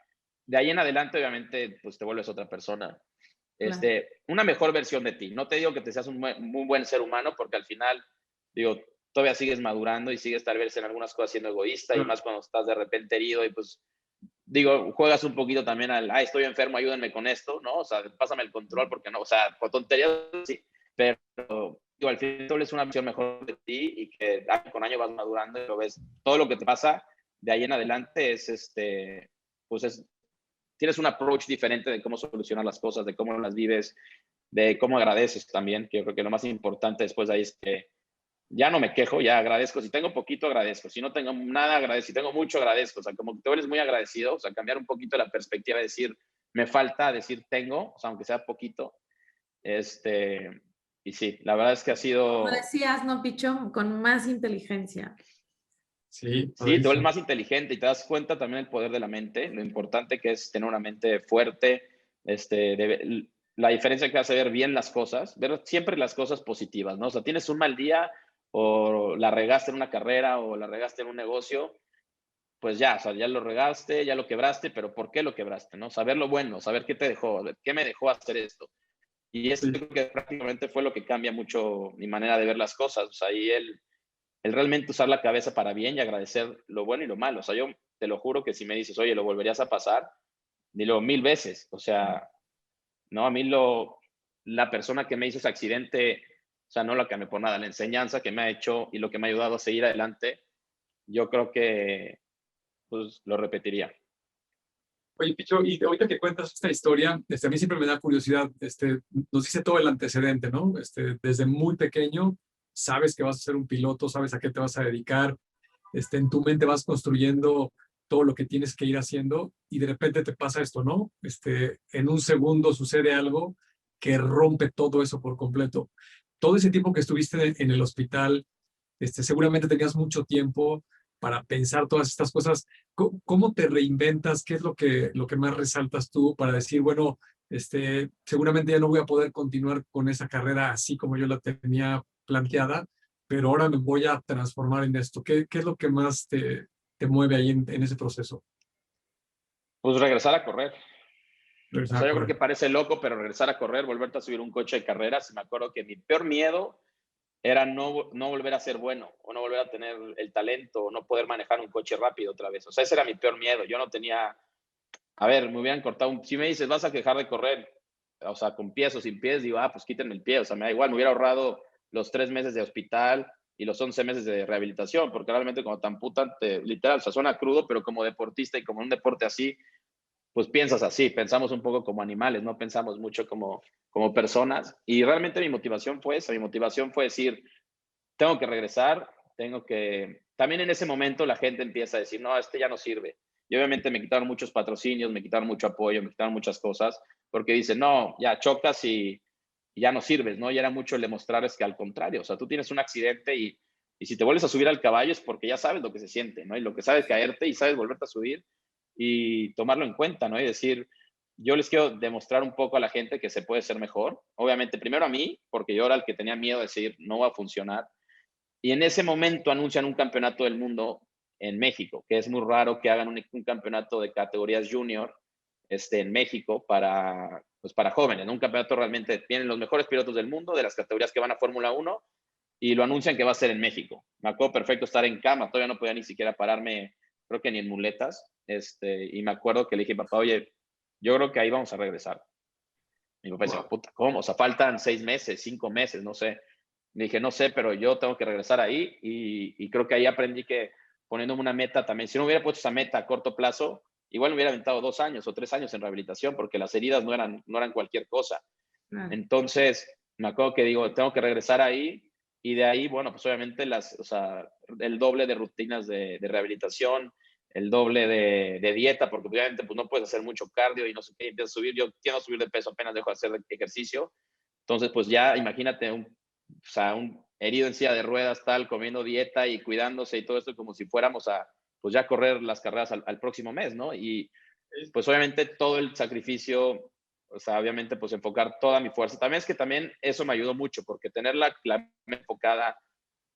De ahí en adelante, obviamente, pues te vuelves otra persona. Una mejor versión de ti. No te digo que te seas un muy buen ser humano, porque al final, digo, todavía sigues madurando y sigues tal vez en algunas cosas siendo egoísta y más cuando estás de repente herido y pues, digo, juegas un poquito también estoy enfermo, ayúdenme con esto, ¿no? O sea, pásame el control porque no, o sea, por tonterías, sí, pero digo, al final tú eres una versión mejor de ti y que año con año vas madurando y lo ves, todo lo que te pasa de ahí en adelante es, pues tienes un approach diferente de cómo solucionar las cosas, de cómo las vives, de cómo agradeces también, que yo creo que lo más importante después de ahí es que ya no me quejo, ya agradezco. Si tengo poquito, agradezco. Si no tengo nada, agradezco. Si tengo mucho, agradezco. O sea, como que tú eres muy agradecido, o sea, cambiar un poquito la perspectiva, decir, me falta, decir, tengo, o sea, aunque sea poquito. Y sí, la verdad es que ha sido... Como decías, ¿no, Picho? Con más inteligencia. Sí, Sí, te vuelves padrísimo. más inteligente y te das cuenta también del poder de la mente, lo importante que es tener una mente fuerte, la diferencia que hace ver bien las cosas, ver siempre las cosas positivas, ¿no? O sea, tienes un mal día o la regaste en una carrera o la regaste en un negocio, pues ya, o sea, ya lo regaste, ya lo quebraste, pero ¿por qué lo quebraste? ¿No? Saber lo bueno, saber qué te dejó, qué me dejó hacer esto. Y eso Sí. creo que prácticamente fue lo que cambia mucho mi manera de ver las cosas. O sea, y el realmente usar la cabeza para bien y agradecer lo bueno y lo malo. O sea, yo te lo juro que si me dices, oye, ¿lo volverías a pasar? Dilo 1000 veces. O sea, no, a mí la persona que me hizo ese accidente, o sea, no la cambié por nada. La enseñanza que me ha hecho y lo que me ha ayudado a seguir adelante, yo creo que pues lo repetiría. Oye, Picho, y ahorita que cuentas esta historia, a mí siempre me da curiosidad, nos dice todo el antecedente, ¿no? Desde muy pequeño, sabes que vas a ser un piloto, sabes a qué te vas a dedicar, en tu mente vas construyendo todo lo que tienes que ir haciendo y de repente te pasa esto, ¿no? En un segundo sucede algo que rompe todo eso por completo. Todo ese tiempo que estuviste en el hospital, seguramente tenías mucho tiempo para pensar todas estas cosas. ¿Cómo te reinventas? ¿Qué es lo que más resaltas tú para decir, bueno, seguramente ya no voy a poder continuar con esa carrera así como yo la tenía planteada, pero ahora me voy a transformar en esto? ¿Qué es lo que más te mueve ahí en ese proceso? Pues regresar a correr. O Regresar sea, a yo creo correr. que parece loco, pero regresar a correr, volverte a subir un coche de carreras. Me acuerdo que mi peor miedo era no volver a ser bueno o no volver a tener el talento o no poder manejar un coche rápido otra vez. O sea, ese era mi peor miedo. Yo no tenía, a ver, me hubieran cortado, si me dices, vas a dejar de correr, o sea, con pies o sin pies, digo, pues quítenme el pie. O sea, me da igual, me hubiera ahorrado los 3 meses de hospital y los 11 meses de rehabilitación, porque realmente cuando te amputan, literal, o sea, suena crudo, pero como deportista y como un deporte así, pues piensas así, pensamos un poco como animales, no pensamos mucho como personas. Y realmente mi motivación fue esa, mi motivación fue decir, tengo que regresar, tengo que... También en ese momento la gente empieza a decir, no, ya no sirve. Y obviamente me quitaron muchos patrocinios, me quitaron mucho apoyo, me quitaron muchas cosas, porque dicen, no, ya chocas y ya no sirves, ¿no? Y era mucho el demostrarles que al contrario, o sea, tú tienes un accidente y si te vuelves a subir al caballo es porque ya sabes lo que se siente, ¿no? Y lo que sabes caerte y sabes volverte a subir y tomarlo en cuenta, ¿no? Y decir, yo les quiero demostrar un poco a la gente que se puede ser mejor. Obviamente, primero a mí, porque yo era el que tenía miedo de decir, no va a funcionar. Y en ese momento anuncian un campeonato del mundo en México, que es muy raro que hagan un campeonato de categorías junior en México pues para jóvenes, ¿no? Un campeonato realmente, tienen los mejores pilotos del mundo, de las categorías que van a Fórmula 1, y lo anuncian que va a ser en México. Me acuerdo perfecto estar en cama, todavía no podía ni siquiera pararme, creo que ni en muletas, y me acuerdo que le dije, papá, oye, yo creo que ahí vamos a regresar. Mi papá decía, puta, ¿cómo? O sea, faltan 6 meses, 5 meses, no sé. Le dije, no sé, pero yo tengo que regresar ahí y creo que ahí aprendí que poniéndome una meta también, si no hubiera puesto esa meta a corto plazo, igual me hubiera aventado 2 años o 3 años en rehabilitación porque las heridas no eran cualquier cosa. Claro. Entonces, me acuerdo que digo, tengo que regresar ahí y de ahí, bueno, pues obviamente o sea, el doble de rutinas de rehabilitación, el doble de dieta, porque obviamente pues no puedes hacer mucho cardio y no sé qué, y empiezas a subir, yo quiero subir de peso, apenas dejo de hacer ejercicio, entonces pues ya imagínate o sea, un herido en silla de ruedas, tal, comiendo dieta y cuidándose y todo esto como si fuéramos a, pues ya correr las carreras al próximo mes, ¿no? Y pues obviamente todo el sacrificio, o sea, obviamente pues enfocar toda mi fuerza. También es que también eso me ayudó mucho, porque tener la enfocada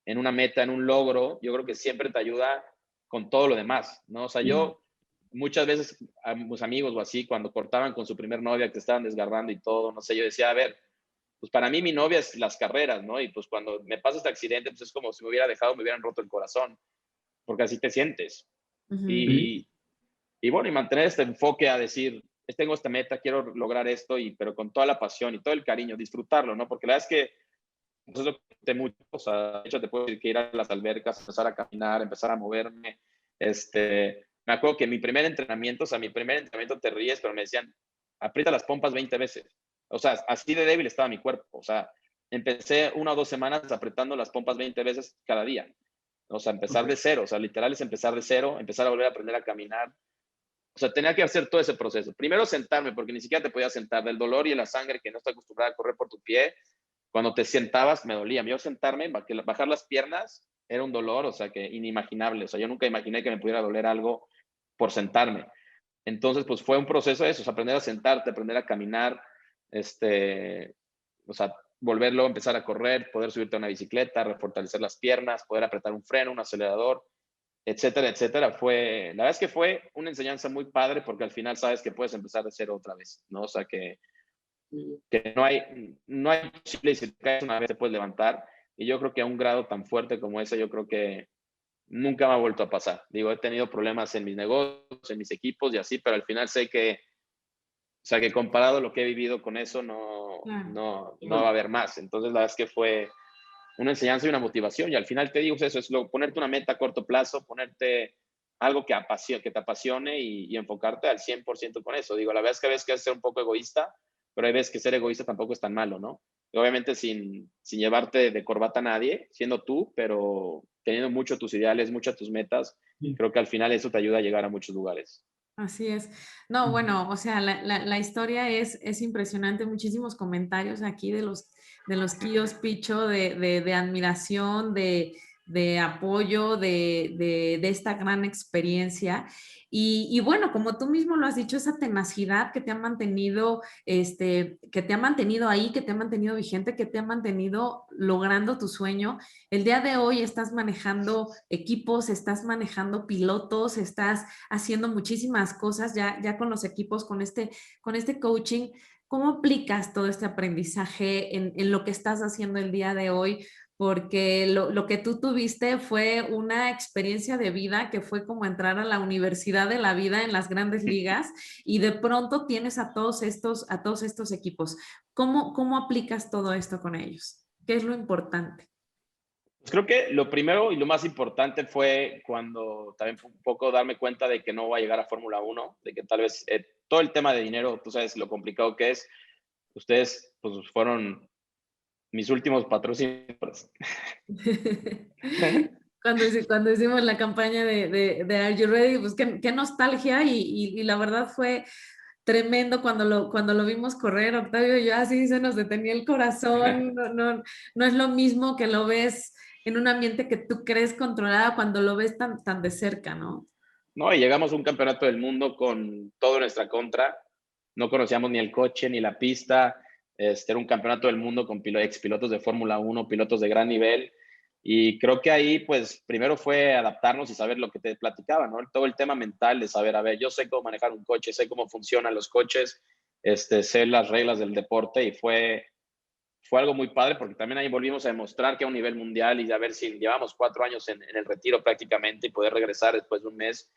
en una meta, en un logro, yo creo que siempre te ayuda con todo lo demás, ¿no? O sea, yo muchas veces a mis amigos o así, cuando cortaban con su primer novia, que estaban desgarrando y todo, no sé, yo decía, a ver, pues para mí mi novia es las carreras, ¿no? Y pues cuando me pasa este accidente, pues es como si me hubiera dejado, me hubieran roto el corazón, porque así te sientes. Ujú. Sí. Y bueno, y mantener este enfoque a decir, tengo esta meta, quiero lograr esto, pero con toda la pasión y todo el cariño, disfrutarlo, ¿no? Porque la verdad es que pues, es lo que te mucho, o sea, de hecho te puedo decir que ir a las albercas, empezar a caminar, empezar a moverme, me acuerdo que mi primer entrenamiento, o sea, mi primer entrenamiento te ríes, pero me decían, aprieta las pompas 20 veces. O sea, así de débil estaba mi cuerpo. O sea, empecé 1 o 2 semanas apretando las pompas 20 veces cada día. O sea, empezar de cero. O sea, literal es empezar de cero, empezar a volver a aprender a caminar. O sea, tenía que hacer todo ese proceso. Primero sentarme, porque ni siquiera te podías sentar. Del dolor y la sangre que no estoy acostumbrada a correr por tu pie, cuando te sentabas me dolía. Yo sentarme, bajar las piernas, era un dolor, o sea, que inimaginable. O sea, yo nunca imaginé que me pudiera doler algo por sentarme. Entonces, pues fue un proceso de eso, o sea, aprender a sentarte, aprender a caminar, o sea, volverlo, empezar a correr, poder subirte a una bicicleta, refortalecer las piernas, poder apretar un freno, un acelerador. etcétera, etcétera. La verdad es que fue una enseñanza muy padre porque al final sabes que puedes empezar de cero otra vez, ¿no? O sea, que no hay posible, y si te caes una vez te puedes levantar. Y yo creo que a un grado tan fuerte como ese, yo creo que nunca me ha vuelto a pasar. Digo, he tenido problemas en mis negocios, en mis equipos y así, pero al final sé que, o sea, que comparado a lo que he vivido con eso, Claro. no va a haber más. Entonces, la verdad es que fue una enseñanza y una motivación. Y al final te digo, eso es ponerte una meta a corto plazo, ponerte algo que te apasione y enfocarte al 100% con eso. Digo, la verdad es que a veces que ser un poco egoísta, pero hay veces que ser egoísta tampoco es tan malo, ¿no? Y obviamente sin llevarte de corbata a nadie, siendo tú, pero teniendo mucho tus ideales, muchas tus metas, creo que al final eso te ayuda a llegar a muchos lugares. Así es. No, bueno, o sea, la historia es impresionante. Muchísimos comentarios aquí de los Kios Picho, de admiración, de apoyo, de esta gran experiencia. Y bueno, como tú mismo lo has dicho, esa tenacidad que te ha mantenido, que te ha mantenido ahí, que te ha mantenido vigente, que te ha mantenido logrando tu sueño. El día de hoy estás manejando equipos, estás manejando pilotos, estás haciendo muchísimas cosas ya con los equipos, con este coaching. ¿Cómo aplicas todo este aprendizaje en lo que estás haciendo el día de hoy? Porque lo que tú tuviste fue una experiencia de vida que fue como entrar a la universidad de la vida en las grandes ligas y de pronto tienes a todos estos equipos. ¿Cómo aplicas todo esto con ellos? ¿Qué es lo importante? Pues creo que lo primero y lo más importante fue cuando también fue un poco darme cuenta de que no voy a llegar a Fórmula 1, de que tal vez todo el tema de dinero, tú sabes lo complicado que es. Ustedes pues fueron mis últimos patrocinadores. Cuando hicimos la campaña de Are You Ready, pues qué nostalgia y la verdad fue tremendo cuando lo vimos correr, Octavio y yo así se nos detenía el corazón, no es lo mismo que lo ves en un ambiente que tú crees controlado cuando lo ves tan de cerca, ¿no? No, y llegamos a un campeonato del mundo con todo en nuestra contra. No conocíamos ni el coche ni la pista. Era un campeonato del mundo con expilotos de Fórmula 1, pilotos de gran nivel. Y creo que ahí, pues, primero fue adaptarnos y saber lo que te platicaba, ¿no? Todo el tema mental de saber, a ver, yo sé cómo manejar un coche, sé cómo funcionan los coches, sé las reglas del deporte y fue algo muy padre porque también ahí volvimos a demostrar que a un nivel mundial y a ver si llevamos 4 años en el retiro prácticamente y poder regresar después de un mes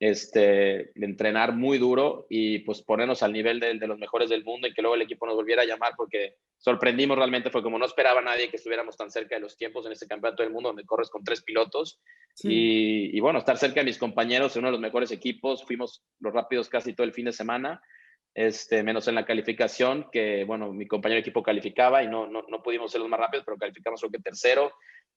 de entrenar muy duro y pues ponernos al nivel de los mejores del mundo y que luego el equipo nos volviera a llamar porque sorprendimos realmente, fue como no esperaba nadie que estuviéramos tan cerca de los tiempos en este campeonato del mundo donde corres con 3 pilotos Sí. y bueno, estar cerca de mis compañeros en uno de los mejores equipos, fuimos los rápidos casi todo el fin de semana, menos en la calificación, que bueno, mi compañero de equipo calificaba y no pudimos ser los más rápidos, pero calificamos creo que tercero.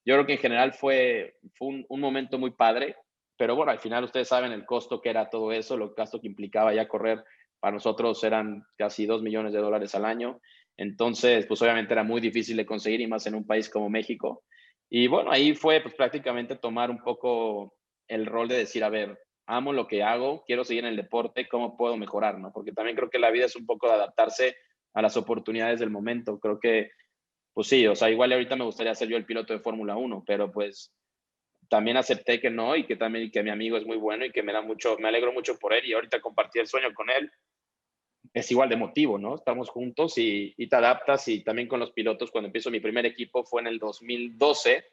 Yo creo que en general fue un momento muy padre, pero bueno, al final ustedes saben el costo que era todo eso, lo gasto que implicaba ya correr, para nosotros eran casi $2 millones al año, entonces pues obviamente era muy difícil de conseguir y más en un país como México. Y bueno, ahí fue pues prácticamente tomar un poco el rol de decir, a ver, amo lo que hago, quiero seguir en el deporte, ¿cómo puedo mejorar? ¿No? Porque también creo que la vida es un poco de adaptarse a las oportunidades del momento. Creo que, pues sí, o sea, igual ahorita me gustaría ser yo el piloto de Fórmula 1, pero pues también acepté que no y que también que mi amigo es muy bueno y que me alegro mucho por él y ahorita compartí el sueño con él. Es igual de motivo, ¿no? Estamos juntos y te adaptas y también con los pilotos, cuando empiezo mi primer equipo fue en el 2012,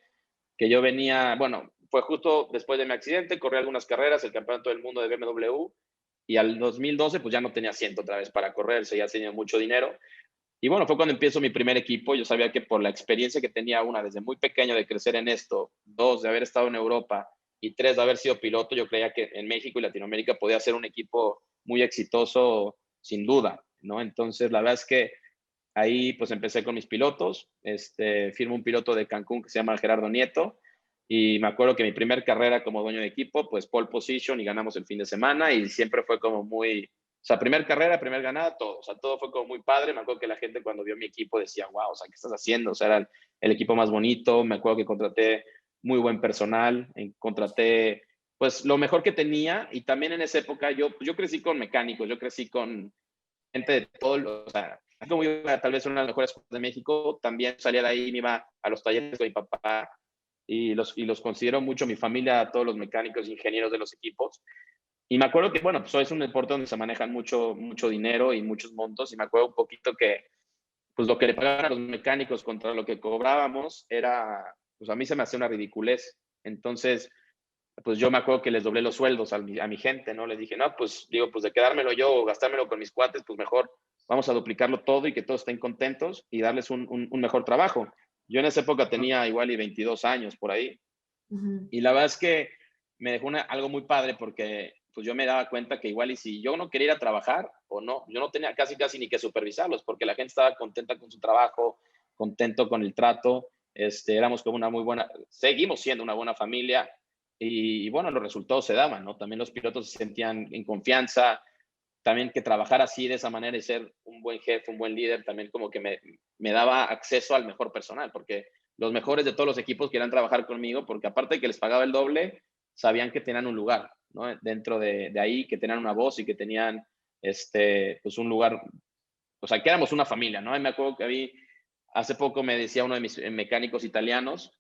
que yo venía, bueno, fue justo después de mi accidente, corrí algunas carreras, el campeonato del mundo de BMW y al 2012 pues ya no tenía asiento otra vez para correr, ya tenía mucho dinero. Y bueno, fue cuando empiezo mi primer equipo. Yo sabía que por la experiencia que tenía, una, desde muy pequeño de crecer en esto, dos, de haber estado en Europa y tres, de haber sido piloto, yo creía que en México y Latinoamérica podía ser un equipo muy exitoso sin duda, ¿no? Entonces, la verdad es que ahí pues empecé con mis pilotos. Firmo un piloto de Cancún que se llama Gerardo Nieto y me acuerdo que mi primer carrera como dueño de equipo, pues pole position y ganamos el fin de semana y siempre fue como muy, o sea, primer carrera, primer ganada, todo. O sea, todo fue como muy padre. Me acuerdo que la gente cuando vio mi equipo decía, wow, o sea, ¿qué estás haciendo? O sea, era el equipo más bonito. Me acuerdo que contraté muy buen personal, contraté pues lo mejor que tenía y también en esa época yo crecí con mecánicos, yo crecí con gente de todo, o sea, como yo tal vez una de las mejores escuelas de México, también salía de ahí, me iba a los talleres con mi papá los considero mucho mi familia, todos los mecánicos e ingenieros de los equipos. Y me acuerdo que, bueno, pues es un deporte donde se manejan mucho dinero y muchos montos. Y me acuerdo un poquito que, pues lo que le pagaban a los mecánicos contra lo que cobrábamos era, pues a mí se me hacía una ridiculez. Entonces, pues yo me acuerdo que les doblé los sueldos a mi gente, ¿no? Les dije, no, pues digo, pues de quedármelo yo o gastármelo con mis cuates, pues mejor vamos a duplicarlo todo y que todos estén contentos y darles un mejor trabajo. Yo en esa época tenía igual y 22 años por ahí. Y la verdad es que me dejó algo muy padre porque pues yo me daba cuenta que igual y si yo no quería ir a trabajar o no, yo no tenía casi ni que supervisarlos porque la gente estaba contenta con su trabajo, contento con el trato. Éramos como una muy buena, seguimos siendo una buena familia y bueno, los resultados se daban, ¿no? También los pilotos se sentían en confianza, también que trabajar así de esa manera y ser un buen jefe, un buen líder, también como que me daba acceso al mejor personal, porque los mejores de todos los equipos querían trabajar conmigo, porque aparte de que les pagaba el doble, sabían que tenían un lugar, ¿no? Dentro de ahí, que tenían una voz y que tenían, pues un lugar, o sea, que éramos una familia, ¿no? Y me acuerdo que hace poco me decía uno de mis mecánicos italianos,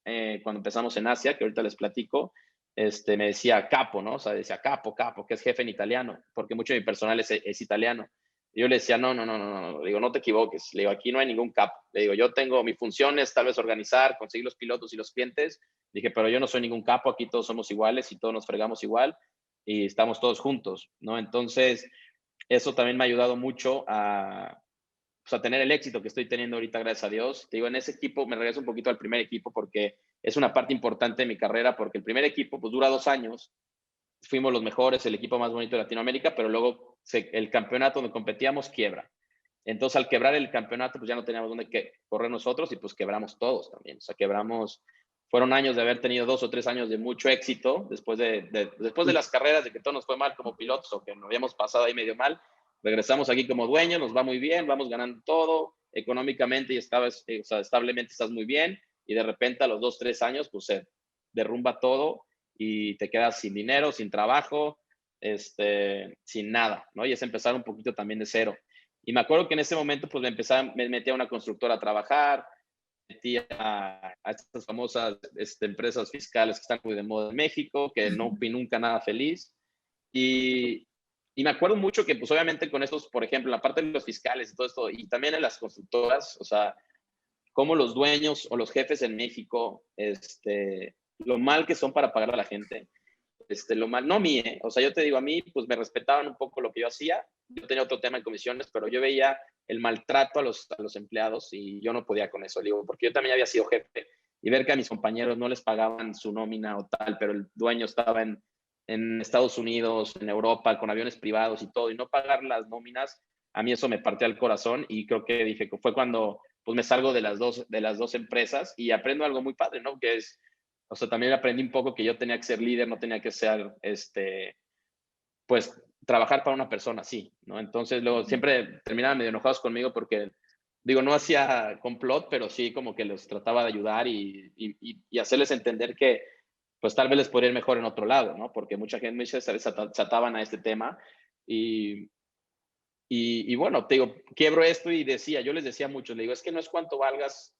cuando empezamos en Asia, que ahorita les platico, me decía capo, ¿no? O sea, decía capo, que es jefe en italiano, porque mucho de mi personal es italiano. Y yo le decía, no, le digo, no te equivoques, le digo, aquí no hay ningún capo, le digo, yo tengo mi función es tal vez organizar, conseguir los pilotos y los clientes, dije, pero yo no soy ningún capo, aquí todos somos iguales y todos nos fregamos igual y estamos todos juntos, ¿no? Entonces, eso también me ha ayudado mucho pues, a tener el éxito que estoy teniendo ahorita, gracias a Dios. Te digo, en ese equipo me regreso un poquito al primer equipo porque es una parte importante de mi carrera, porque el primer equipo pues dura 2 años, fuimos los mejores, el equipo más bonito de Latinoamérica, pero luego el campeonato donde competíamos quiebra. Entonces, al quebrar el campeonato, pues ya no teníamos dónde correr nosotros y pues quebramos todos también. O sea, fueron años de haber tenido 2 o 3 años de mucho éxito, después de las carreras, de que todo nos fue mal como pilotos o que nos habíamos pasado ahí medio mal. Regresamos aquí como dueños, nos va muy bien, vamos ganando todo, económicamente y establemente estás muy bien, y de repente a los 2, 3 años, pues se derrumba todo y te quedas sin dinero, sin trabajo, sin nada, ¿no? Y es empezar un poquito también de cero. Y me acuerdo que en ese momento, pues me metí a una constructora a trabajar, metí a estas famosas empresas fiscales que están muy de moda en México, que no fui nunca nada feliz. Y me acuerdo mucho que, pues obviamente con estos, por ejemplo, la parte de los fiscales y todo esto, y también en las constructoras, o sea, como los dueños o los jefes en México, lo mal que son para pagar a la gente, lo mal, no a mí, o sea, yo te digo, a mí, pues me respetaban un poco lo que yo hacía, yo tenía otro tema en comisiones, pero yo veía el maltrato a los empleados y yo no podía con eso, digo, porque yo también había sido jefe y ver que a mis compañeros no les pagaban su nómina o tal, pero el dueño estaba en Estados Unidos, en Europa, con aviones privados y todo, y no pagar las nóminas, a mí eso me partió el corazón y creo que dije, fue cuando pues me salgo de las dos empresas y aprendo algo muy padre, ¿no? Que es, o sea, también aprendí un poco que yo tenía que ser líder, no tenía que ser, pues, trabajar para una persona así, ¿no? Entonces, luego siempre terminaban medio enojados conmigo porque, digo, no hacía complot, pero sí como que los trataba de ayudar y hacerles entender que, pues, tal vez les podría ir mejor en otro lado, ¿no? Porque mucha gente se ataban a este tema y bueno, te digo, quiebro esto y yo les decía a muchos, le digo, es que no es cuánto valgas,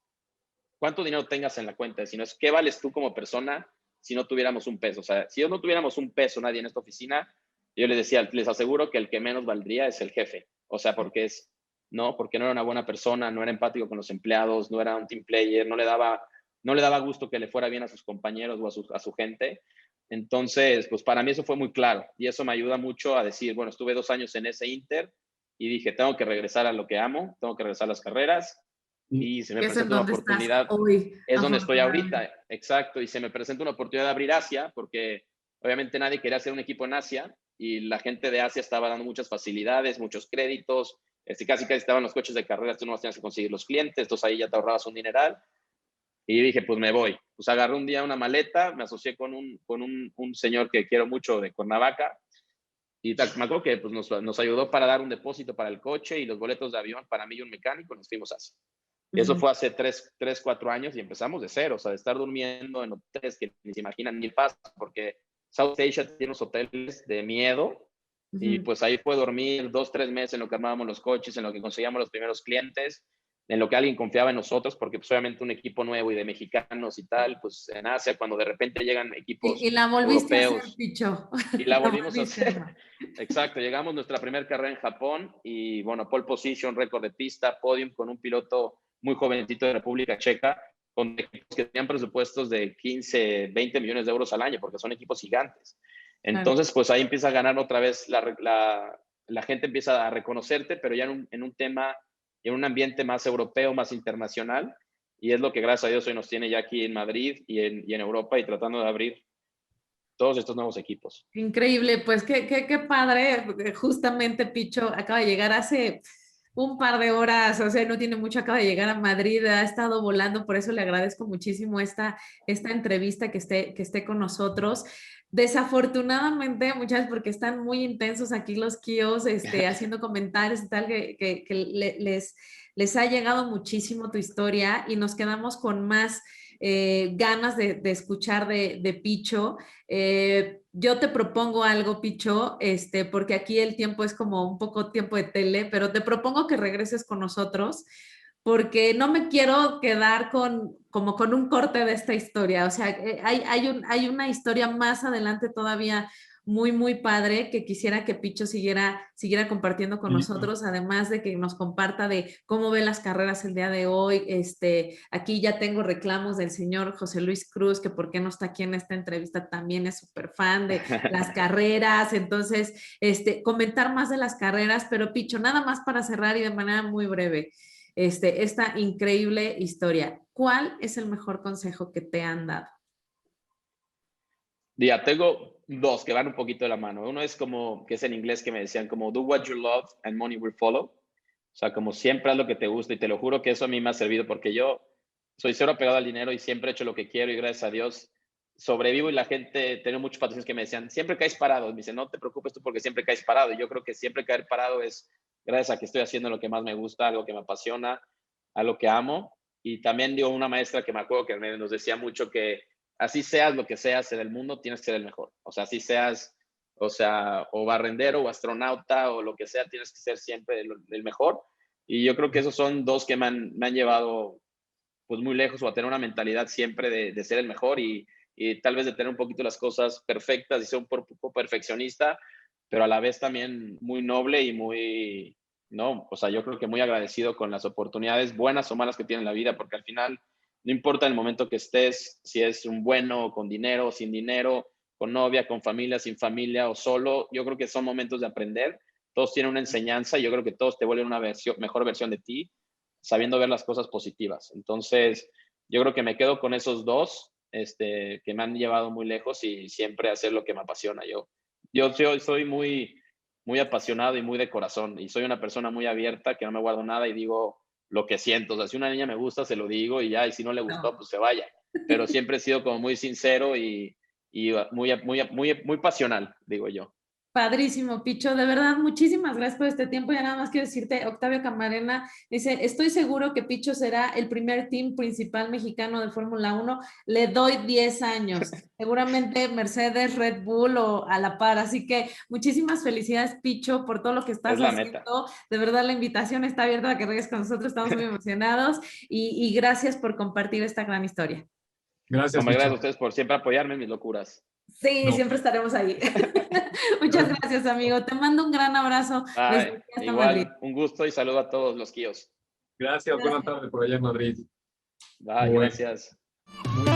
cuánto dinero tengas en la cuenta, sino es qué vales tú como persona si no tuviéramos un peso. O sea, si no tuviéramos un peso nadie en esta oficina, yo les decía, les aseguro que el que menos valdría es el jefe. O sea, porque porque no era una buena persona, no era empático con los empleados, no era un team player, no le daba gusto que le fuera bien a sus compañeros o a su gente. Entonces, pues para mí eso fue muy claro y eso me ayuda mucho a decir, bueno, estuve 2 años en ese Inter y dije, tengo que regresar a lo que amo, tengo que regresar a las carreras y se me Es en presenta una donde estás oportunidad, hoy, es donde estoy afortunadamente. ahorita, exacto, y se me presenta una oportunidad de abrir Asia, porque obviamente nadie quería hacer un equipo en Asia, y la gente de Asia estaba dando muchas facilidades, muchos créditos, casi estaban los coches de carreras, tú no tenías que conseguir los clientes, entonces ahí ya te ahorrabas un dineral, y dije, pues me voy. Pues agarré un día una maleta, me asocié con un señor que quiero mucho de Cuernavaca, y me acuerdo que pues, nos ayudó para dar un depósito para el coche y los boletos de avión para mí y un mecánico, nos fuimos a Asia. Eso fue hace 3, 4 años y empezamos de cero, o sea, de estar durmiendo en hoteles que ni se imaginan ni pasa, porque South Asia tiene unos hoteles de miedo y pues ahí fue dormir 2, 3 meses en lo que armábamos los coches, en lo que conseguíamos los primeros clientes en lo que alguien confiaba en nosotros, porque pues obviamente un equipo nuevo y de mexicanos y tal, pues en Asia, cuando de repente llegan equipos Y la volviste a hacer, europeos, Picho. y la La volvimos a volviste hacer. a... Exacto, llegamos nuestra primera carrera en Japón y bueno, pole position, récord de pista, podium con un piloto muy jovencito de República Checa, con equipos que tenían presupuestos de 15, 20 millones de euros al año, porque son equipos gigantes. Entonces, pues ahí empieza a ganar otra vez, la gente empieza a reconocerte, pero ya en un tema, en un ambiente más europeo, más internacional, y es lo que gracias a Dios hoy nos tiene ya aquí en Madrid y en Europa y tratando de abrir todos estos nuevos equipos. Increíble, pues qué padre. Justamente Picho acaba de llegar hace un par de horas, o sea, no tiene mucho, acaba de llegar a Madrid, ha estado volando, por eso le agradezco muchísimo esta entrevista que esté con nosotros. Desafortunadamente, muchas porque están muy intensos aquí los Kios, haciendo comentarios y tal, les ha llegado muchísimo tu historia y nos quedamos con más ganas de escuchar de Picho. Yo te propongo algo, Picho, porque aquí el tiempo es como un poco tiempo de tele, pero te propongo que regreses con nosotros porque no me quiero quedar como con un corte de esta historia. O sea, hay una historia más adelante todavía muy, muy padre que quisiera que Picho siguiera compartiendo con nosotros, además de que nos comparta de cómo ve las carreras el día de hoy. Aquí ya tengo reclamos del señor José Luis Cruz, que por qué no está aquí en esta entrevista, también es súper fan de las carreras. Entonces, comentar más de las carreras, pero Picho, nada más para cerrar y de manera muy breve, esta increíble historia. ¿Cuál es el mejor consejo que te han dado? Ya, tengo dos que van un poquito de la mano. Uno es como, que es en inglés, que me decían como, do what you love and money will follow. O sea, como siempre haz lo que te gusta, y te lo juro que eso a mí me ha servido porque yo soy cero apegado al dinero y siempre he hecho lo que quiero y gracias a Dios sobrevivo. Y la gente, tengo muchos patrocinadores que me decían, siempre caes parado. Me dicen, no te preocupes tú porque siempre caes parado. Y yo creo que siempre caer parado es gracias a que estoy haciendo lo que más me gusta, algo que me apasiona, a lo que amo. Y también dio una maestra que me acuerdo que nos decía mucho que así seas lo que seas en el mundo, tienes que ser el mejor. O sea, así seas, o sea, o barrendero o astronauta o lo que sea, tienes que ser siempre el mejor. Y yo creo que esos son dos que me han llevado pues muy lejos, o a tener una mentalidad siempre de ser el mejor y tal vez de tener un poquito las cosas perfectas y ser un poco perfeccionista, pero a la vez también muy noble y muy, no, o sea, yo creo que muy agradecido con las oportunidades buenas o malas que tiene la vida, porque al final no importa el momento que estés, si es un bueno, con dinero, sin dinero, con novia, con familia, sin familia o solo, yo creo que son momentos de aprender. Todos tienen una enseñanza y yo creo que todos te vuelven una mejor versión de ti, sabiendo ver las cosas positivas. Entonces, yo creo que me quedo con esos dos, que me han llevado muy lejos y siempre hacer lo que me apasiona. Yo soy muy, muy apasionado y muy de corazón y soy una persona muy abierta que no me guardo nada y digo lo que siento. O sea, si una niña me gusta, se lo digo y ya, y si no le gustó, pues se vaya. Pero siempre he sido como muy sincero y muy pasional, digo yo. Padrísimo, Picho. De verdad, muchísimas gracias por este tiempo. Ya nada más quiero decirte, Octavio Camarena dice, estoy seguro que Picho será el primer team principal mexicano de Fórmula 1. Le doy 10 años. Seguramente Mercedes, Red Bull o a la par. Así que muchísimas felicidades, Picho, por todo lo que estás haciendo. Meta. De verdad, la invitación está abierta para que regreses con nosotros. Estamos muy emocionados y gracias por compartir esta gran historia. Gracias, Gracias a Picho. ustedes por siempre apoyarme en mis locuras. Sí, siempre estaremos ahí. Muchas gracias, amigo. Te mando un gran abrazo desde aquí hasta Igual, Madrid. un gusto y saludo a todos los Kios. Gracias, buena tarde por allá en Madrid. Bye, gracias. Muy